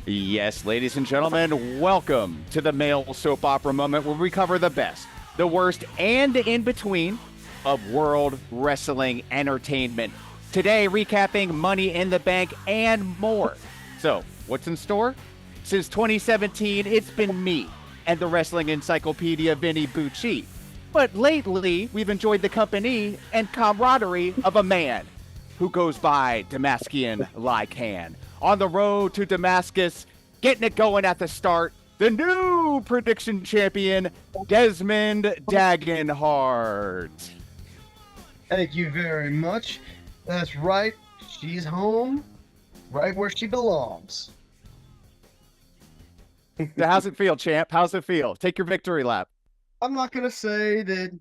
Yes, ladies and gentlemen, welcome to the male soap opera moment where we cover the best, the worst, and the in between of world wrestling entertainment. Today, recapping Money in the Bank and more. So, what's in store? Since 2017, it's been me and the wrestling encyclopedia Vinny Bucci. But lately, we've enjoyed the company and camaraderie of a man who goes by Damascian Lycan. On the road to Damascus, getting it going at the start, the new prediction champion, Desmond Dagenhart. Thank you very much. That's right. She's home, right where she belongs. So how's it feel, champ? How's it feel? Take your victory lap. I'm not going to say that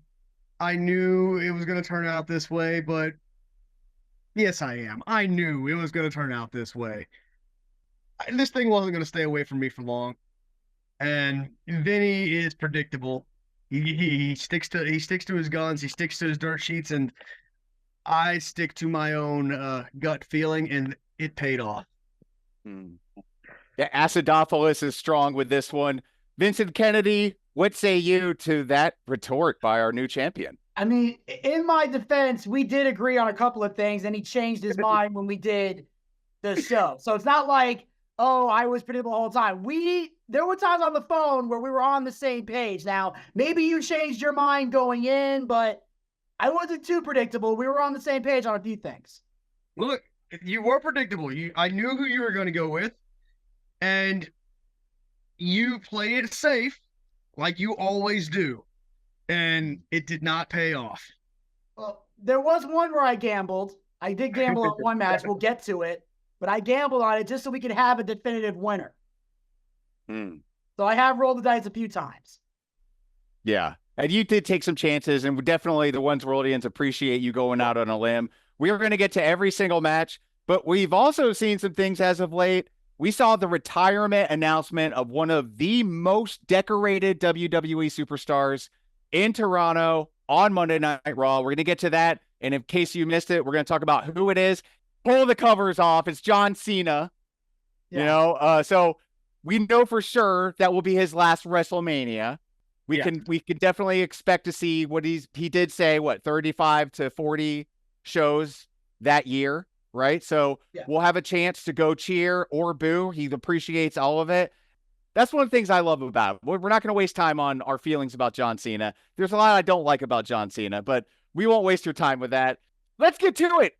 I knew it was going to turn out this way, but yes, I am. I knew it was going to turn out this way. This thing wasn't going to stay away from me for long. And Vinny is predictable. He sticks to his guns. He sticks to his dirt sheets, and I stick to my own gut feeling, and it paid off. Yeah, Acidophilus is strong with this one. Vincent Kennedy, what say you to that retort by our new champion? I mean, in my defense, we did agree on a couple of things, and he changed his mind when we did the show. So it's not like, oh, I was predictable the whole time. There were times on the phone where we were on the same page. Now, maybe you changed your mind going in, but I wasn't too predictable. We were on the same page on a few things. Look, you were predictable. I knew who you were going to go with, and you played it safe like you always do. And it did not pay off. Well, there was one where I gambled. I did gamble on one match. We'll get to it. But I gambled on it just so we could have a definitive winner. So I have rolled the dice a few times. Yeah. And you did take some chances, and definitely the Ones Worldians appreciate you going out on a limb. We are going to get to every single match, but we've also seen some things as of late. We saw the retirement announcement of one of the most decorated WWE superstars in Toronto on Monday Night Raw. We're going to get to that. And in case you missed it, we're going to talk about who it is. Pull the covers off. It's John Cena. Yeah. So we know for sure that will be his last WrestleMania. We can definitely expect to see what he did say, 35 to 40 shows that year, right? So we'll have a chance to go cheer or boo. He appreciates all of it. That's one of the things I love about it. We're not going to waste time on our feelings about John Cena. There's a lot I don't like about John Cena, but we won't waste your time with that. Let's get to it.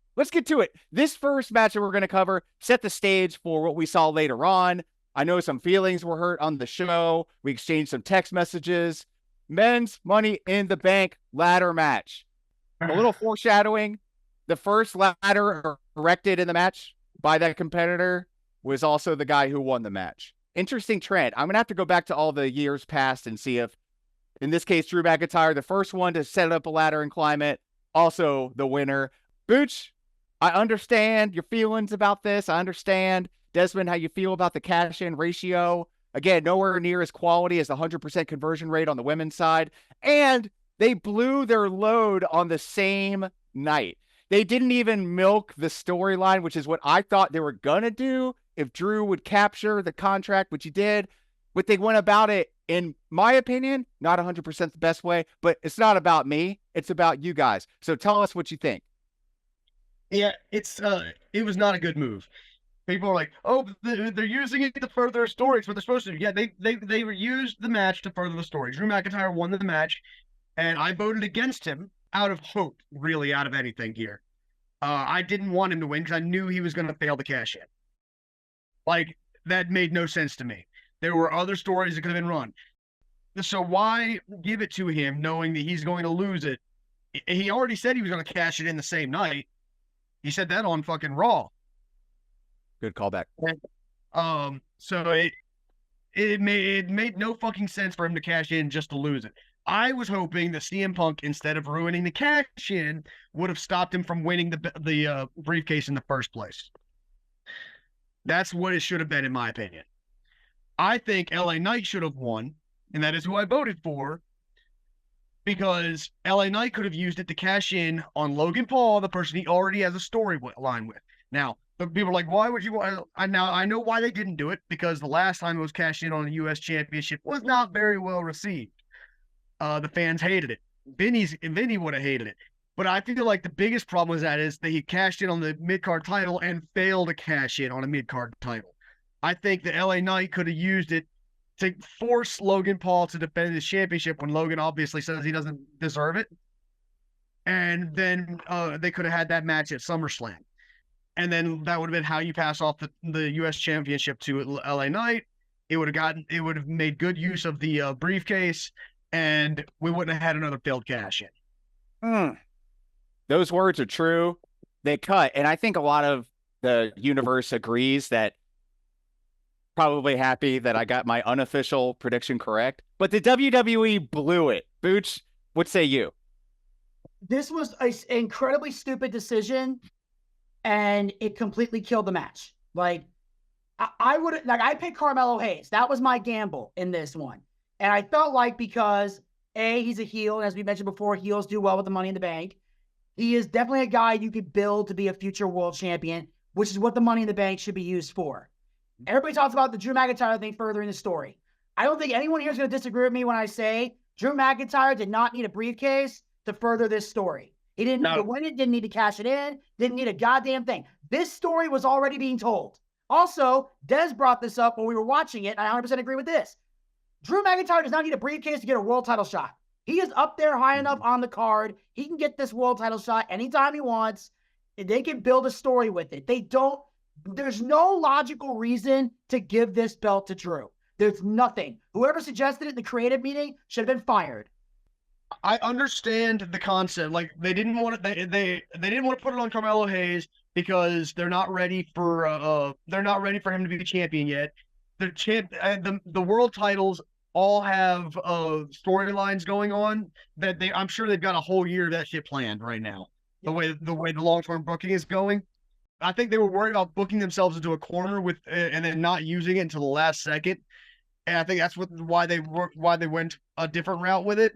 This first match that we're going to cover set the stage for what we saw later on. I know some feelings were hurt on the show. We exchanged some text messages. Men's Money in the Bank ladder match. A little foreshadowing. The first ladder erected in the match by that competitor was also the guy who won the match. Interesting trend. I'm going to have to go back to all the years past and see if, in this case, Drew McIntyre, the first one to set up a ladder and climb it, also the winner. Booch, I understand your feelings about this. I understand, Desmond, how you feel about the cash-in ratio. Again, nowhere near as quality as the 100% conversion rate on the women's side. And they blew their load on the same night. They didn't even milk the storyline, which is what I thought they were going to do if Drew would capture the contract, which he did. But they went about it, in my opinion, not 100% the best way, but it's not about me. It's about you guys. So tell us what you think. Yeah, it was not a good move. People are like, oh, they're using it to further their stories, what they're supposed to do. Yeah, they used the match to further the story. Drew McIntyre won the match, and I voted against him out of hope, really, out of anything here. I didn't want him to win because I knew he was going to fail to cash in. Like, that made no sense to me. There were other stories that could have been run. So why give it to him knowing that he's going to lose it? He already said he was going to cash it in the same night. He said that on fucking Raw. Good callback. So it made no fucking sense for him to cash in just to lose it. I was hoping that CM Punk, instead of ruining the cash in, would have stopped him from winning the briefcase in the first place. That's what it should have been, in my opinion. I think LA Knight should have won, and that is who I voted for, because LA Knight could have used it to cash in on Logan Paul, the person he already has a storyline with. Now, But people are like, why would you want? I know why they didn't do it, because the last time it was cashed in on a U.S. championship was not very well received. The fans hated it. Vinny would have hated it. But I feel like the biggest problem with that is that he cashed in on the mid card title and failed to cash in on a mid card title. I think that LA Knight could have used it to force Logan Paul to defend his championship when Logan obviously says he doesn't deserve it. And then they could have had that match at SummerSlam. And then that would have been how you pass off the U.S. championship to LA Knight. It would have made good use of the briefcase, and we wouldn't have had another failed cash in. Those words are true. They cut. And I think a lot of the universe agrees that probably happy that I got my unofficial prediction correct. But the WWE blew it. Booch, what say you? This was an incredibly stupid decision, and it completely killed the match. Like, I picked Carmelo Hayes. That was my gamble in this one. And I felt like because, A, he's a heel, and as we mentioned before, heels do well with the Money in the Bank. He is definitely a guy you could build to be a future world champion, which is what the Money in the Bank should be used for. Everybody talks about the Drew McIntyre thing further in the story. I don't think anyone here is going to disagree with me when I say Drew McIntyre did not need a briefcase to further this story. He didn't need to win it, didn't need to cash it in, didn't need a goddamn thing. This story was already being told. Also, Des brought this up when we were watching it, and I 100% agree with this. Drew McIntyre does not need a briefcase to get a world title shot. He is up there high enough on the card. He can get this world title shot anytime he wants. They can build a story with it. There's no logical reason to give this belt to Drew. There's nothing. Whoever suggested it in the creative meeting should have been fired. I understand the concept. Like, they didn't want to put it on Carmelo Hayes because they're not ready for him to be the champion yet. The world titles all have storylines going on that I'm sure they've got a whole year of that shit planned right now. The way the long-term booking is going. I think they were worried about booking themselves into a corner with and then not using it until the last second. And I think that's why they went a different route with it.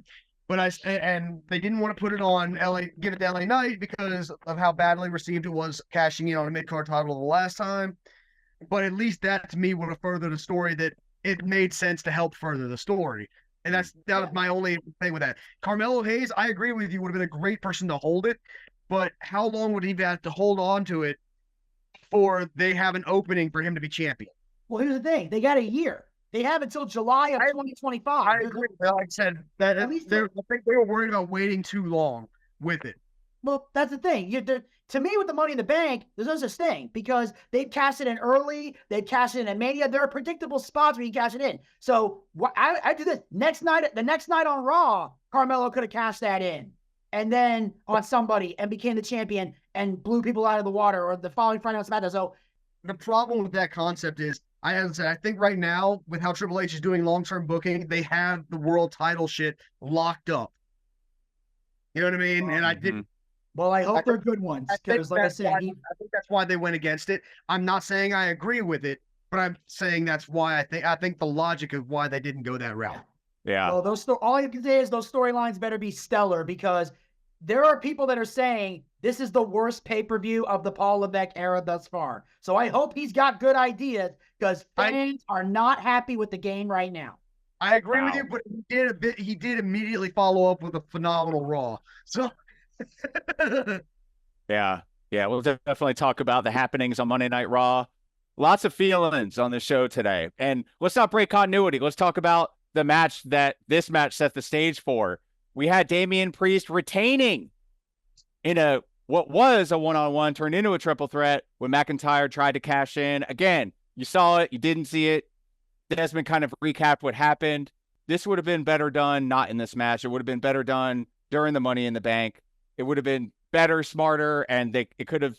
But they didn't want to put it on give it to LA Knight because of how badly received it was cashing in on a mid-card title the last time. But at least that to me would have furthered the story, that it made sense to help further the story. And that was my only thing with that. Carmelo Hayes, I agree with you, would have been a great person to hold it. But how long would he have to hold on to it before they have an opening for him to be champion? Well, here's the thing. They got a year. They have until July of 2025. I agree. Like I said, I think they were worried about waiting too long with it. Well, that's the thing. To me, with the Money in the Bank, there's no such thing because they'd cash it in early. They'd cash it in at Mania. There are predictable spots where you cash it in. So I do this. The next night on Raw, Carmelo could have cashed that in. And then on somebody and became the champion and blew people out of the water, or the following Friday on SmackDown. So the problem with that concept is, I think right now, with how Triple H is doing long-term booking, they have the world title shit locked up. You know what I mean? And I didn't. Well, I hope they're good ones. Because, like I said, I think that's why they went against it. I'm not saying I agree with it, but I'm saying that's why I think the logic of why they didn't go that route. Yeah. Well, all you can say is those storylines better be stellar, because there are people that are saying this is the worst pay-per-view of the Paul Levesque era thus far. So I hope he's got good ideas, because fans are not happy with the game right now. I agree with you, but he did immediately follow up with a phenomenal Raw. So yeah, we'll definitely talk about the happenings on Monday Night Raw. Lots of feelings on the show today. And let's not break continuity. Let's talk about the match that this match set the stage for. We had Damian Priest retaining in what was a one-on-one turned into a triple threat when McIntyre tried to cash in. Again, you saw it, you didn't see it. Desmond kind of recapped what happened. This would have been better done not in this match. It would have been better done during the Money in the Bank. It would have been better, smarter, and it could have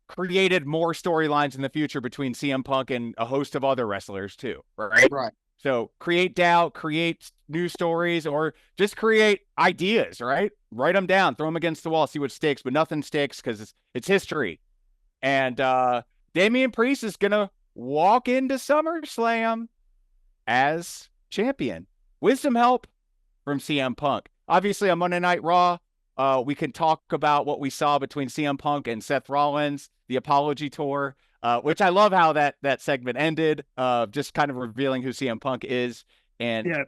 created more storylines in the future between CM Punk and a host of other wrestlers too, right? Right. So create doubt, create new stories, or just create ideas, right? Write them down, throw them against the wall, see what sticks, but nothing sticks because it's history. And Damian Priest is going to walk into SummerSlam as champion with some help from CM Punk. Obviously, on Monday Night Raw, We can talk about what we saw between CM Punk and Seth Rollins, the apology tour, which I love how that segment ended, just kind of revealing who CM Punk is, and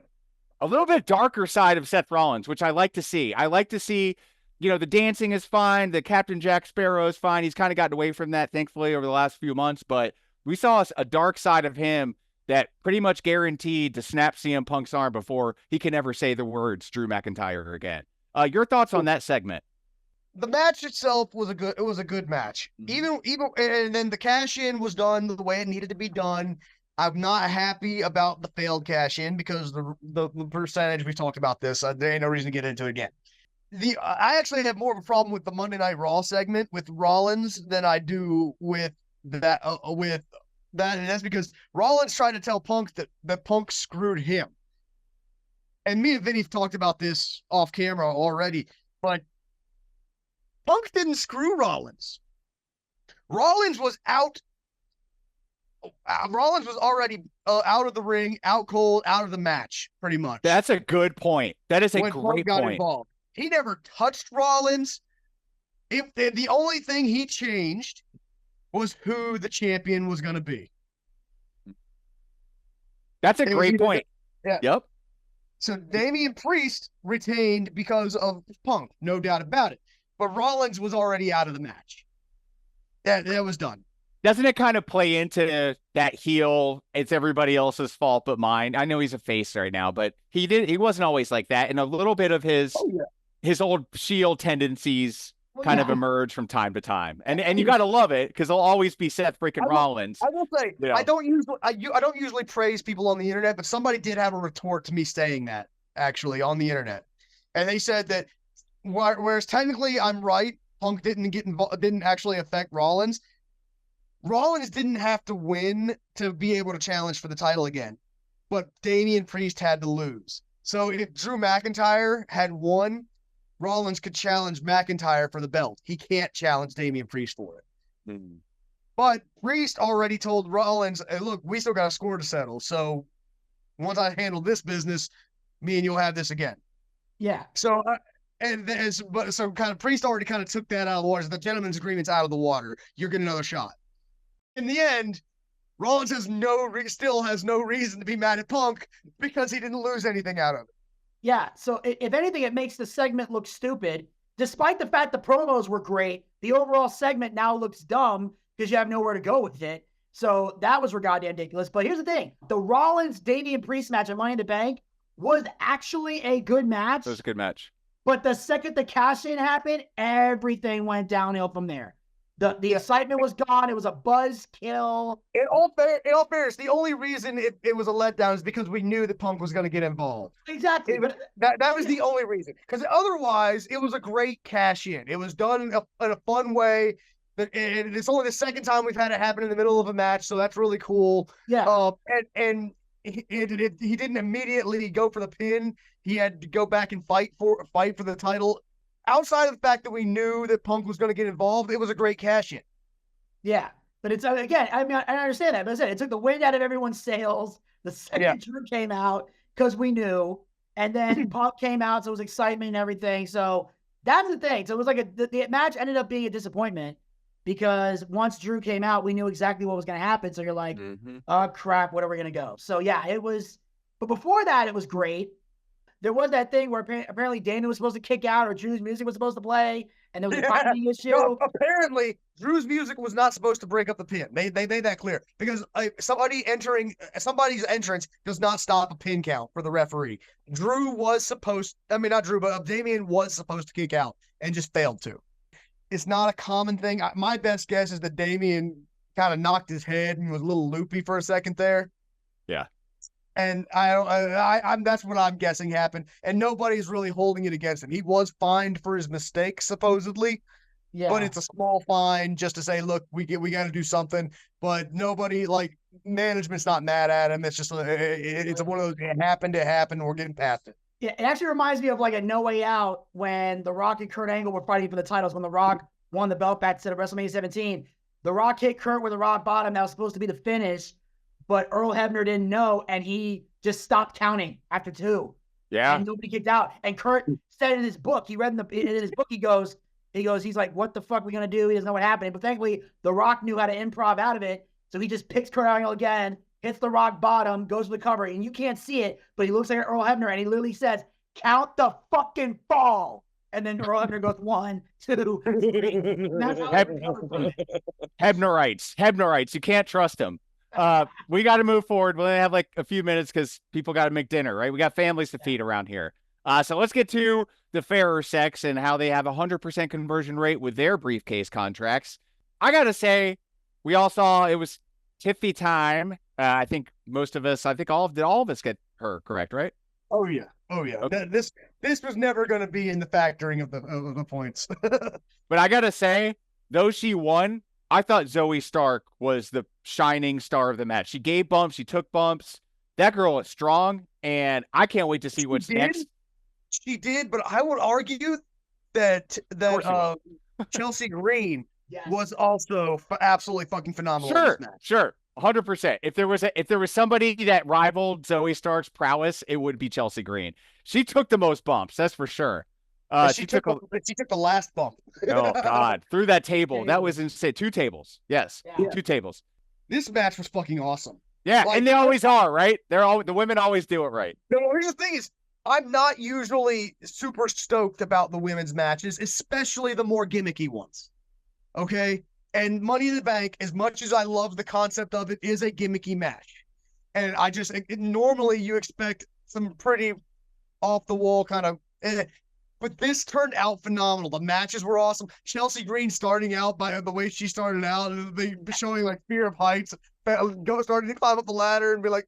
a little bit darker side of Seth Rollins, which I like to see. I like to see, the dancing is fine. The Captain Jack Sparrow is fine. He's kind of gotten away from that, thankfully, over the last few months. But we saw a dark side of him that pretty much guaranteed to snap CM Punk's arm before he can ever say the words Drew McIntyre again. Your thoughts on that segment? The match itself was a good match. Even and then the cash in was done the way it needed to be done. I'm not happy about the failed cash in because the percentage, we talked about this. There ain't no reason to get into it again. I actually have more of a problem with the Monday Night Raw segment with Rollins than I do with that. And that's because Rollins tried to tell Punk that Punk screwed him. And me and Vinny talked about this off camera already, but Punk didn't screw Rollins. Rollins was out. Rollins was already out of the ring, out cold, out of the match, pretty much. That's a good point. That is a when great Punk got point. Involved. He never touched Rollins. If the only thing he changed was who the champion was going to be. That's a great point. Yeah. Yep. So Damian Priest retained because of Punk, no doubt about it. But Rollins was already out of the match. That was done. Doesn't it kind of play into that heel, it's everybody else's fault but mine? I know he's a face right now, but he wasn't always like that. And a little bit of his old Shield tendencies kind of emerge from time to time. And you got to love it because he'll always be Seth freaking Rollins. I will say, I don't usually praise people on the internet, but somebody did have a retort to me saying that, actually, on the internet. And they said that whereas technically I'm right, Punk didn't actually affect Rollins. Rollins didn't have to win to be able to challenge for the title again, but Damian Priest had to lose. So if Drew McIntyre had won, Rollins could challenge McIntyre for the belt. He can't challenge Damian Priest for it. Mm-hmm. But Priest already told Rollins, hey, look, we still got a score to settle. So once I handle this business, me and you'll have this again. Yeah. So so kind of Priest already kind of took that out of the water. The gentleman's agreement's out of the water. You're getting another shot. In the end, Rollins still has no reason to be mad at Punk because he didn't lose anything out of it. Yeah, so if anything, it makes the segment look stupid. Despite the fact the promos were great, the overall segment now looks dumb because you have nowhere to go with it. So that was goddamn ridiculous. But here's the thing. The Rollins-Damian Priest match at Money in the Bank was actually a good match. It was a good match. But the second the cash-in happened, everything went downhill from there. The excitement was gone. It was a buzz kill. In all fairness, the only reason it was a letdown is because we knew that Punk was going to get involved. Exactly. That was the only reason. Because otherwise, it was a great cash in. It was done in a fun way. And it's only the second time we've had it happen in the middle of a match, so that's really cool. Yeah. And he didn't immediately go for the pin. He had to go back and fight for the title. Outside of the fact that we knew that Punk was going to get involved, it was a great cash-in. Yeah, but it's, again, I mean, I understand that, but I said it took the wind out of everyone's sails. The second Drew came out, because we knew, and then Punk came out, so it was excitement and everything. So that's the thing. So it was like the match ended up being a disappointment because once Drew came out, we knew exactly what was going to happen. So you're like, oh, crap, where are we going to go? So yeah, it was, but before that, it was great. There was that thing where apparently Dana was supposed to kick out or Drew's music was supposed to play, and there was a timing issue. No, apparently, Drew's music was not supposed to break up the pin. They made that clear because somebody's entrance does not stop a pin count for the referee. Damian was supposed to kick out and just failed to. It's not a common thing. My best guess is that Damian kind of knocked his head and was a little loopy for a second there. Yeah. And I'm that's what I'm guessing happened. And nobody's really holding it against him. He was fined for his mistake, supposedly. Yeah. But it's a small fine just to say, look, we got to do something. But nobody, like, management's not mad at him. It's just it's one of those, it happened. We're getting past it. Yeah, it actually reminds me of like a No Way Out when The Rock and Kurt Angle were fighting for the titles when The Rock won the belt back at WrestleMania 17. The Rock hit Kurt with a rock bottom. That was supposed to be the finish. But Earl Hebner didn't know, and he just stopped counting after 2. Yeah. and nobody kicked out. And Kurt said in his book, he read in his book, he's like, what the fuck are we gonna do? He doesn't know what happened. But thankfully, The Rock knew how to improv out of it. So he just picks Kurt Angle again, hits the Rock bottom, goes to the cover, and you can't see it, but he looks like Earl Hebner, and he literally says, "Count the fucking fall." And then Earl Hebner goes 1, 2, 3. That's how Hebnerites. You can't trust them. We got to move forward. We only have like a few minutes because people got to make dinner, right? We got families to feed around here. So let's get to the fairer sex and how they have 100% conversion rate with their briefcase contracts. I got to say, we all saw it was Tiffy time. I think all of us get her correct, right? Oh yeah. Okay. This was never going to be in the factoring of the points. But I gotta say, though she won, I thought Zoe Stark was the shining star of the match. She gave bumps, she took bumps. That girl is strong, and I can't wait to see what's next. She did, but I would argue that Chelsea Green was also absolutely fucking phenomenal. In this match. Sure. 100%. If there was somebody that rivaled Zoe Stark's prowess, it would be Chelsea Green. She took the most bumps, that's for sure. She took the last bump. Oh God, through that table. That was insane. 2 tables. Yes. Yeah. 2 tables. This match was fucking awesome. Yeah, and they always are, right? The women always do it right. No, here's the thing is, I'm not usually super stoked about the women's matches, especially the more gimmicky ones. Okay? And Money in the Bank, as much as I love the concept of it, is a gimmicky match. And normally you expect some pretty off the wall kind of, but this turned out phenomenal. The matches were awesome. Chelsea Green starting out by the way she started out, showing like fear of heights, starting to climb up the ladder and be like,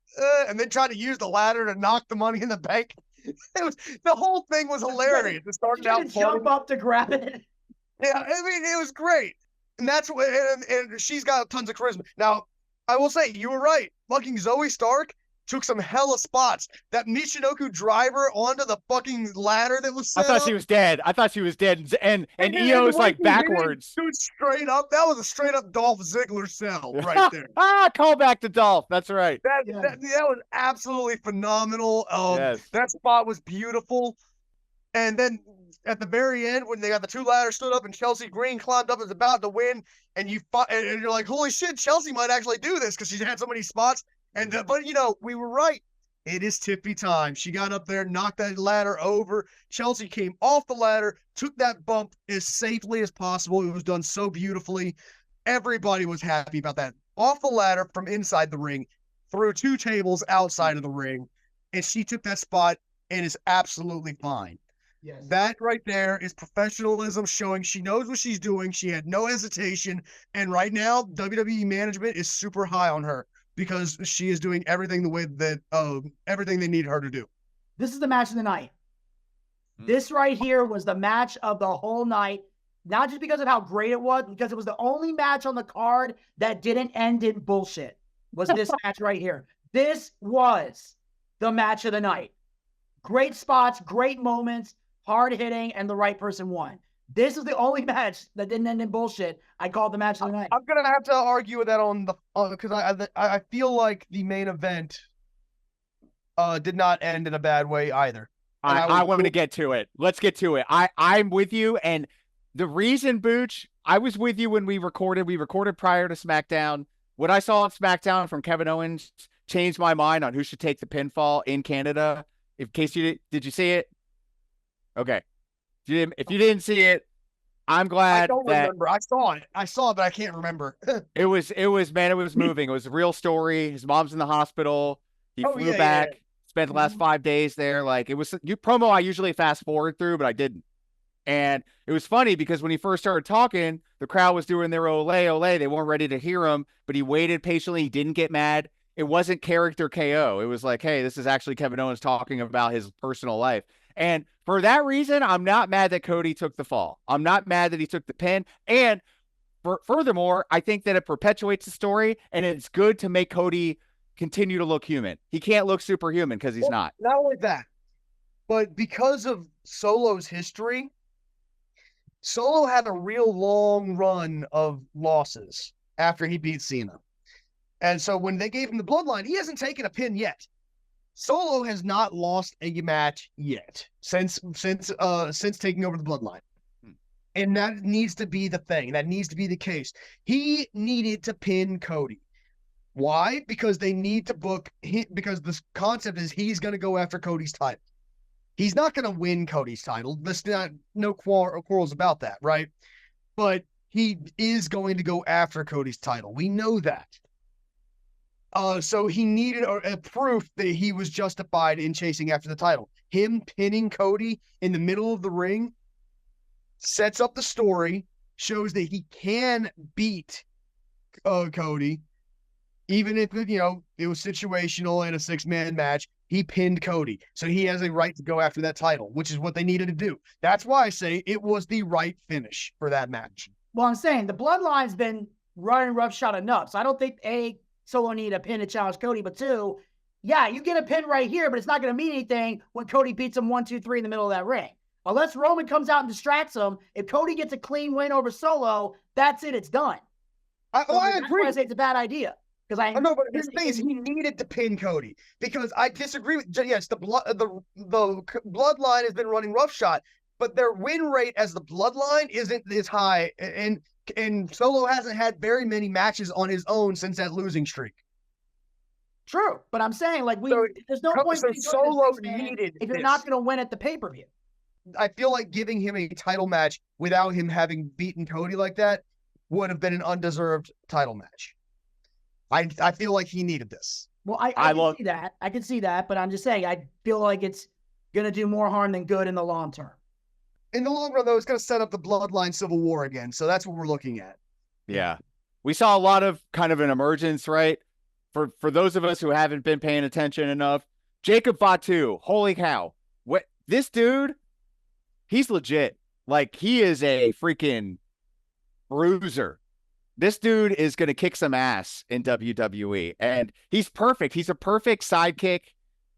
and then trying to use the ladder to knock the Money in the Bank. The whole thing was hilarious. It started out jump up to grab it. Yeah, I mean, it was great. And that's what, and she's got tons of charisma. Now, I will say, you were right. Fucking Zoe Stark took some hella spots. That Michinoku driver onto the fucking ladder that was set I thought she was dead. And Io's like backwards. Stood straight up. That was a straight up Dolph Ziggler sell right there. Call back to Dolph. That's right. That was absolutely phenomenal. Yes. That spot was beautiful. And then at the very end, when they got the 2 ladders stood up and Chelsea Green climbed up and was about to win, and you're like, holy shit, Chelsea might actually do this because she's had so many spots. And but we were right. It is Tiffy time. She got up there, knocked that ladder over. Chelsea came off the ladder, took that bump as safely as possible. It was done so beautifully. Everybody was happy about that. Off the ladder from inside the ring, through 2 tables outside of the ring, and she took that spot and is absolutely fine. Yes. That right there is professionalism, showing she knows what she's doing. She had no hesitation. And right now, WWE management is super high on her because she is doing everything the way that everything they need her to do. This is the match of the night. This right here was the match of the whole night, not just because of how great it was, because it was the only match on the card that didn't end in bullshit, was this match right here. This was the match of the night. Great spots, great moments, hard hitting, and the right person won. This is the only match that didn't end in bullshit. I called the match of the night. I'm gonna have to argue with that because I feel like the main event did not end in a bad way either. I want to get to it. Let's get to it. I'm with you, and the reason, Booch, I was with you when we recorded. We recorded prior to SmackDown. What I saw on SmackDown from Kevin Owens changed my mind on who should take the pinfall in Canada. In case did you see it? Okay. If you didn't see it, I'm glad. I don't remember. I saw it, but I can't remember. it was moving. It was a real story. His mom's in the hospital. He flew back, spent the last 5 days there. Like, it was promo I usually fast forward through, but I didn't. And it was funny because when he first started talking, the crowd was doing their ole, ole. They weren't ready to hear him, but he waited patiently. He didn't get mad. It wasn't character KO. It was like, hey, this is actually Kevin Owens talking about his personal life. And for that reason, I'm not mad that Cody took the fall. I'm not mad that he took the pin. And furthermore, I think that it perpetuates the story, and it's good to make Cody continue to look human. He can't look superhuman because he's not. Not only that, but because of Solo's history, Solo had a real long run of losses after he beat Cena. And so when they gave him the bloodline, he hasn't taken a pin yet. Solo has not lost a match yet since taking over the Bloodline. And that needs to be the thing. That needs to be the case. He needed to pin Cody. Why? Because they need to book because the concept is he's going to go after Cody's title. He's not going to win Cody's title. There's no quarrels about that, right? But he is going to go after Cody's title. We know that. So he needed a proof that he was justified in chasing after the title. Him pinning Cody in the middle of the ring sets up the story, shows that he can beat Cody, even if, you know, it was situational in a 6-man match. He pinned Cody, so he has a right to go after that title, which is what they needed to do. That's why I say it was the right finish for that match. Well, I'm saying the Bloodline's been running roughshod enough, so I don't think Solo need a pin to challenge Cody, but 2, yeah, you get a pin right here, but it's not going to mean anything when Cody beats him 1, 2, 3 in the middle of that ring. Unless Roman comes out and distracts him, if Cody gets a clean win over Solo, that's it. It's done. I agree. That's why I say it's a bad idea. Because I know, but his thing is he needed to pin Cody, because I disagree with. Yes, the Bloodline has been running roughshod, but their win rate as the Bloodline isn't as high, and Solo hasn't had very many matches on his own since that losing streak. True, but I'm saying there's no point. So Solo needed if you're not going to win at the pay-per-view. I feel like giving him a title match without him having beaten Cody like that would have been an undeserved title match. I feel like he needed this. Well, I can see that. I can see that, but I'm just saying I feel like it's going to do more harm than good in the long term. In the long run, though, it's going to set up the Bloodline Civil War again, so that's what we're looking at. Yeah. We saw a lot of kind of an emergence, right? For those of us who haven't been paying attention enough, Jacob Fatu, holy cow. What this dude, he's legit. Like, he is a freaking bruiser. This dude is going to kick some ass in WWE, and he's perfect. He's a perfect sidekick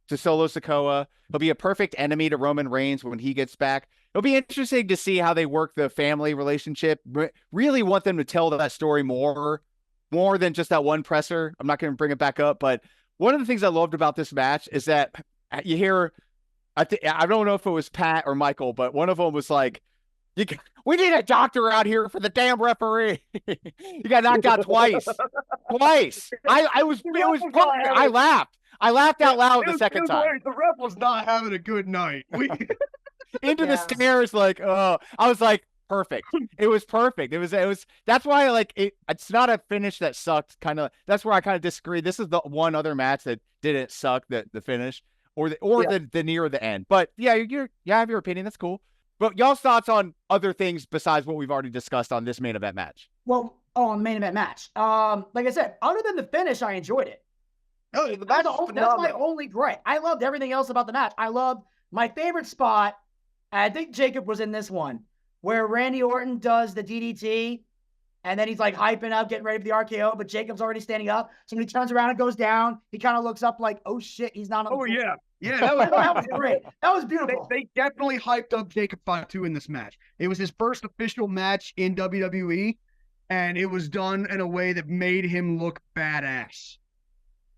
to Solo Sikoa. He'll be a perfect enemy to Roman Reigns when he gets back. It'll be interesting to see how they work the family relationship. Really want them to tell that story more than just that one presser. I'm not going to bring it back up, but one of the things I loved about this match is that you hear, I don't know if it was Pat or Michael, but one of them was like, we need a doctor out here for the damn referee. You got knocked out twice. I laughed. I laughed out loud the second time. The ref was not having a good night. Into the stairs, like, oh, I was like, perfect. It was perfect. It was, that's why I like it. It's not a finish that sucked. That's where I kind of disagree. This is the one other match that didn't suck, the finish or the near the end. But yeah, you have your opinion. That's cool. But y'all's thoughts on other things besides what we've already discussed on this main event match? Well, on main event match. Like I said, other than the finish, I enjoyed it. Oh, that's my only gripe. I loved everything else about the match. I loved my favorite spot. I think Jacob was in this one, where Randy Orton does the DDT, and then he's like hyping up, getting ready for the RKO, but Jacob's already standing up. So when he turns around and goes down, he kind of looks up like, oh shit, he's not on the floor. Yeah. Yeah, that was great. That was beautiful. They definitely hyped up Jacob Fatu in this match. It was his first official match in WWE, and it was done in a way that made him look badass.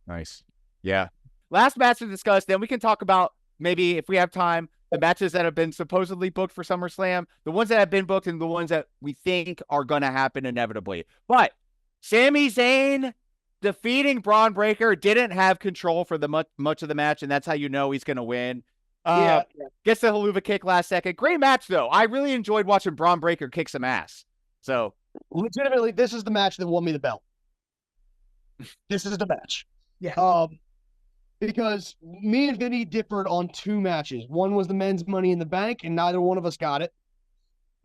Nice. Yeah. Last match to discuss, then we can talk about, maybe if we have time, the matches that have been supposedly booked for SummerSlam, the ones that have been booked, and the ones that we think are going to happen inevitably. But Sami Zayn defeating Braun Breaker, didn't have control for the much of the match, and that's how you know he's going to win. Gets the haluva kick last second. Great match, though. I really enjoyed watching Braun Breaker kick some ass. So, legitimately, this is the match that won me the belt. This is the match. Yeah. Because me and Vinny differed on 2 matches. One was the men's Money in the Bank, and neither one of us got it.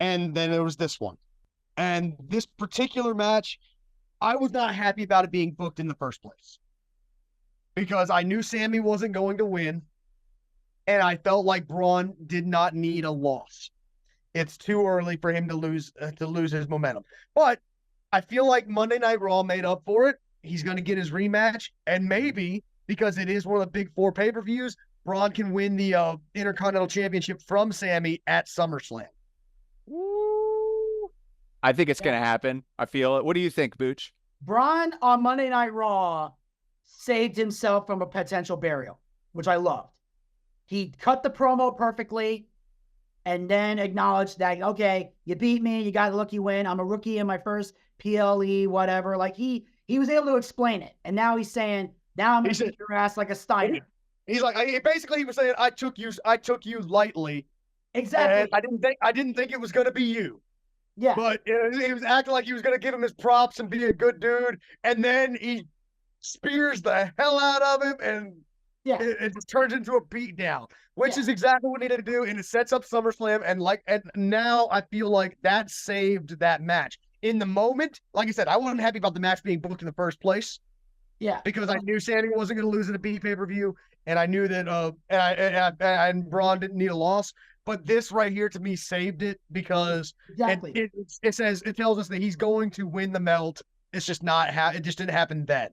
And then there was this one. And this particular match, I was not happy about it being booked in the first place, because I knew Sammy wasn't going to win, and I felt like Braun did not need a loss. It's too early for him to lose his momentum. But I feel like Monday Night Raw made up for it. He's going to get his rematch, and maybe because it is one of the big 4 pay-per-views, Braun can win the Intercontinental Championship from Sammy at SummerSlam. I think it's going to happen. I feel it. What do you think, Booch? Braun on Monday Night Raw saved himself from a potential burial. which I loved. He cut the promo perfectly and then acknowledged that, okay, you beat me, you got a lucky win. I'm a rookie in my first PLE, whatever. Like he was able to explain it. And now he's saying, now I'm going to beat your ass like a Steiner. He's like, basically he was saying, I took you lightly. Exactly. And I didn't think it was going to be you. Yeah. But he was acting like he was going to give him his props and be a good dude. And then he spears the hell out of him, and it just turns into a beatdown, which is exactly what he needed to do. And it sets up SummerSlam. And now I feel like that saved that match. In the moment, like I said, I wasn't happy about the match being booked in the first place. Yeah. Because I knew Sammy wasn't going to lose in a pay-per-view. And I knew that and Braun didn't need a loss. But this right here to me saved it because it tells us that he's going to win the melt. It's just it just didn't happen then.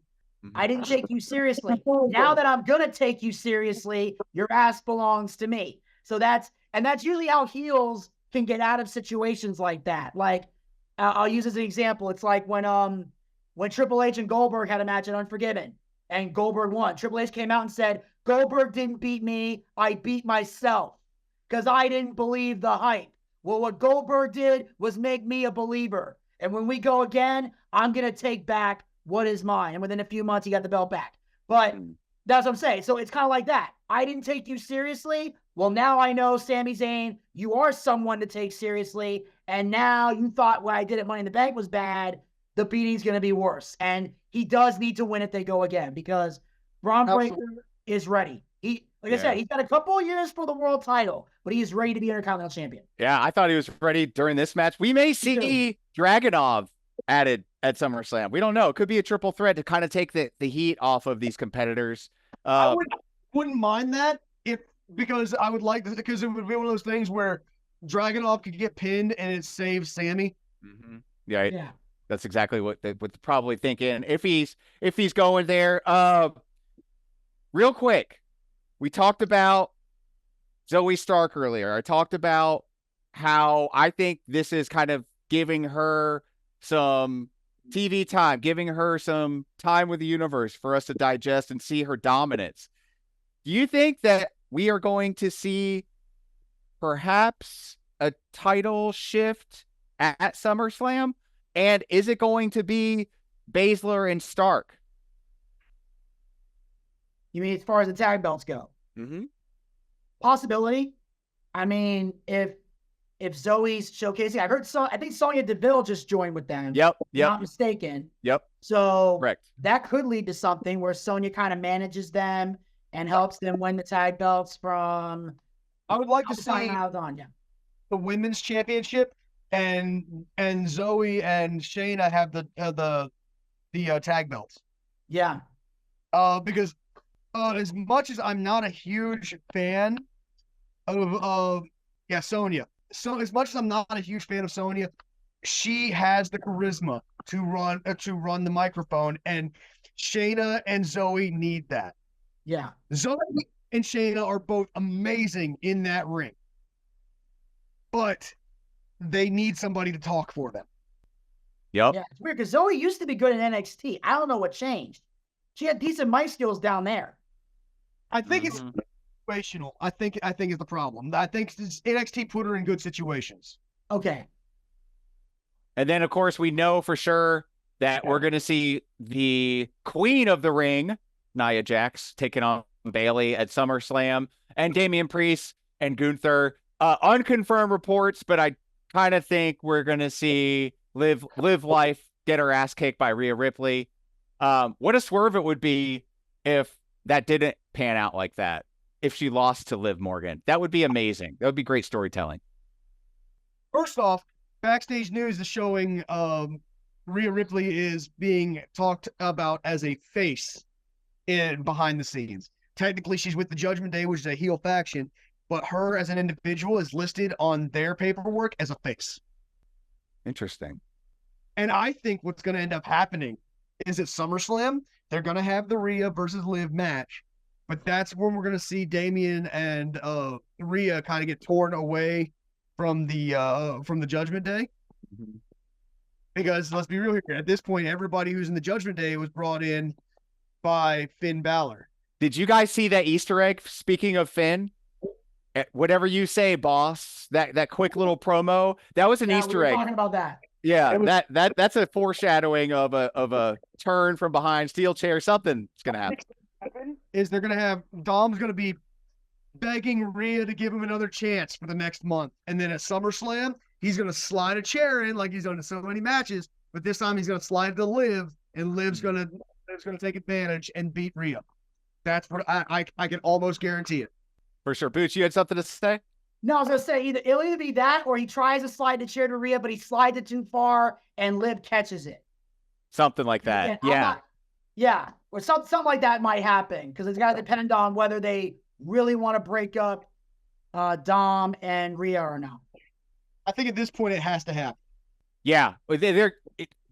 I didn't take you seriously. Now that I'm gonna take you seriously, your ass belongs to me. So that's usually how heels can get out of situations like that. Like I'll use as an example. It's like when Triple H and Goldberg had a match at Unforgiven and Goldberg won. Triple H came out and said, Goldberg didn't beat me, I beat myself. Because I didn't believe the hype. Well, what Goldberg did was make me a believer. And when we go again, I'm going to take back what is mine. And within a few months, he got the belt back. But that's what I'm saying. So it's kind of like that. I didn't take you seriously. Well, now I know, Sami Zayn, you are someone to take seriously. And now you thought what I did at Money in the Bank was bad. The beating's going to be worse. And he does need to win if they go again because Braun Breaker is ready. Like I said, he's got a couple of years for the world title, but he is ready to be Intercontinental Champion. Yeah, I thought he was ready during this match. We may see Dragunov added at SummerSlam. We don't know. It could be a triple threat to kind of take the heat off of these competitors. I wouldn't mind that because I would like this because it would be one of those things where Dragunov could get pinned and it saves Sammy. Mm-hmm. Yeah. That's exactly what they would probably thinking if he's going there. Real quick. We talked about Zoe Stark earlier. I talked about how I think this is kind of giving her some TV time, giving her some time with the universe for us to digest and see her dominance. Do you think that we are going to see perhaps a title shift at SummerSlam? And is it going to be Baszler and Stark? You mean as far as the tag belts go? Mm-hmm. Possibility. I mean, if Zoe's showcasing, I think Sonya Deville just joined with them. Yep. Not mistaken. Yep. So correct. That could lead to something where Sonya kind of manages them and helps them win the tag belts from. I would like to see the women's championship and Zoe and Shayna have the tag belts. Yeah. Because as much as I'm not a huge fan of Sonya. So as much as I'm not a huge fan of Sonya, she has the charisma to run the microphone, and Shayna and Zoe need that. Yeah. Zoe and Shayna are both amazing in that ring, but they need somebody to talk for them. Yep. Yeah, it's weird because Zoe used to be good in NXT. I don't know what changed. She had decent mic skills down there. I think it's situational. I think is the problem. I think NXT put her in good situations. Okay. And then, of course, we know for sure that we're going to see the Queen of the Ring, Nia Jax, taking on Bayley at SummerSlam, and Damian Priest and Gunther. Unconfirmed reports, but I kind of think we're going to see Liv Life get her ass kicked by Rhea Ripley. What a swerve it would be if that didn't pan out like that. If she lost to Liv Morgan, that would be amazing. That would be great storytelling. First off, backstage news is showing Rhea Ripley is being talked about as a face behind the scenes. Technically, she's with the Judgment Day, which is a heel faction, but her as an individual is listed on their paperwork as a face. Interesting. And I think what's going to end up happening is at SummerSlam, they're going to have the Rhea versus Liv match, but that's when we're going to see Damian and Rhea kind of get torn away from the Judgment Day. Mm-hmm. Because let's be real here, at this point, everybody who's in the Judgment Day was brought in by Finn Balor. Did you guys see that Easter egg? Speaking of Finn, whatever you say, boss. That quick little promo, that was an Yeah, we Easter were egg. talking about that. Yeah, that's a foreshadowing of a turn from behind, steel chair. Something's gonna happen. Is they're gonna have Dom's gonna be begging Rhea to give him another chance for the next month, and then at SummerSlam he's gonna slide a chair in like he's done in so many matches, but this time he's gonna slide to Liv, and Liv's gonna take advantage and beat Rhea. That's what I can almost guarantee it. For sure. Boots, you had something to say? No, I was gonna say it'll either be that or he tries to slide the chair to Rhea, but he slides it too far and Liv catches it. Something like that. And Yeah. Yeah. Or something like that might happen because it's gotta depend on whether they really want to break up Dom and Rhea or not. I think at this point it has to happen. Yeah.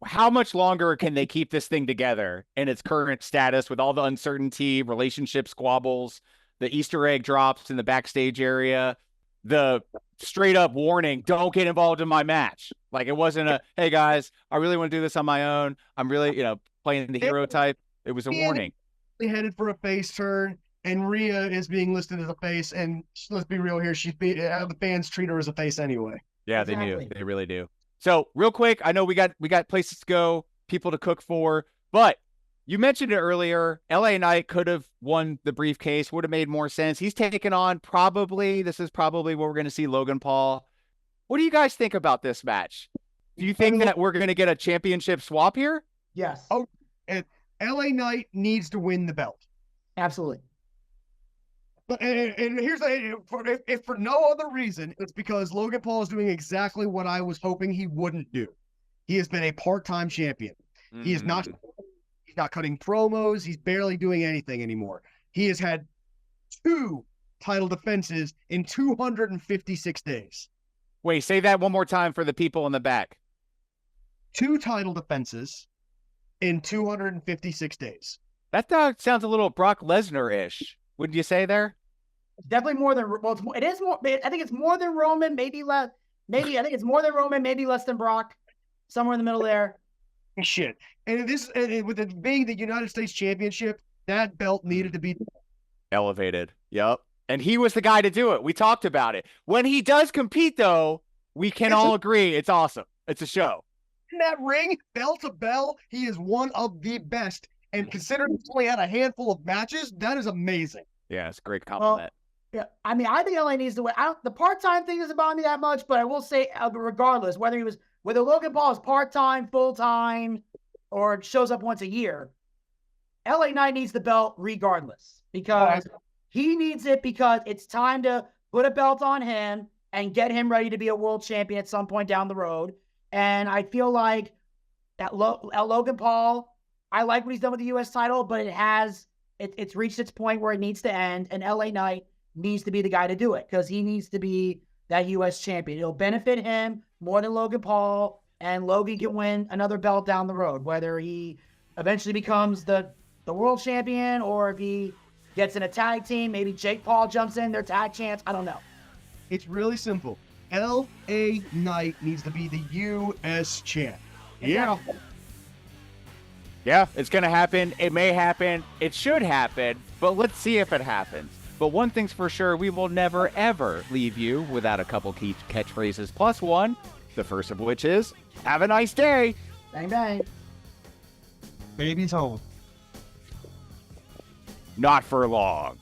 How much longer can they keep this thing together in its current status with all the uncertainty, relationship squabbles, the Easter egg drops in the backstage area, the straight up warning, don't get involved in my match. Like it wasn't a, hey guys, I really want to do this on my own. I'm really, playing the hero type. It was a warning. They headed for a face turn, and Rhea is being listed as a face. And let's be real here, the fans treat her as a face anyway. Yeah, Exactly. They do. They really do. So real quick, I know we got places to go, people to cook for, but you mentioned it earlier. LA Knight could have won the briefcase, would have made more sense. He's taken on this is probably where we're going to see Logan Paul. What do you guys think about this match? Do you think that we're going to get a championship swap here? Yes. Oh, and LA Knight needs to win the belt. Absolutely. But and here's if for no other reason, it's because Logan Paul is doing exactly what I was hoping he wouldn't do. He has been a part-time champion. He is not. He's not cutting promos. He's barely doing anything anymore. He has had 2 title defenses in 256 days. Wait, say that one more time for the people in the back. 2 title defenses in 256 days. That sounds a little Brock Lesnar-ish. Wouldn't you say there? Definitely more than it is more. I think it's more than Roman, maybe less. Maybe I think it's more than Roman, maybe less than Brock. Somewhere in the middle there. Shit. And with it being the United States Championship, that belt needed to be elevated. Yep. And he was the guy to do it. We talked about it. When he does compete, though, we can all agree it's awesome. It's a show. In that ring, bell to bell, he is one of the best. And considering he's only had a handful of matches, that is amazing. Yeah, it's a great compliment. Yeah, I mean, I think LA needs to win. The part-time thing doesn't bother me that much, but I will say, regardless, whether Logan Paul is part-time, full-time, or shows up once a year, LA Knight needs the belt regardless because he needs it because it's time to put a belt on him and get him ready to be a world champion at some point down the road. And I feel like at Logan Paul, I like what he's done with the U.S. title, but it's reached its point where it needs to end, and LA Knight needs to be the guy to do it because he needs to be that U.S. champion. It'll benefit him more than Logan Paul, and Logan can win another belt down the road, whether he eventually becomes the world champion or if he gets in a tag team. Maybe Jake Paul jumps in, their tag champs. I don't know. It's really simple. LA Knight needs to be the U.S. champ. Yeah. Yeah, it's going to happen. It may happen. It should happen. But let's see if it happens. But one thing's for sure, we will never, ever leave you without a couple key catchphrases plus one. The first of which is, have a nice day. Bang, bang. Baby's home. Not for long.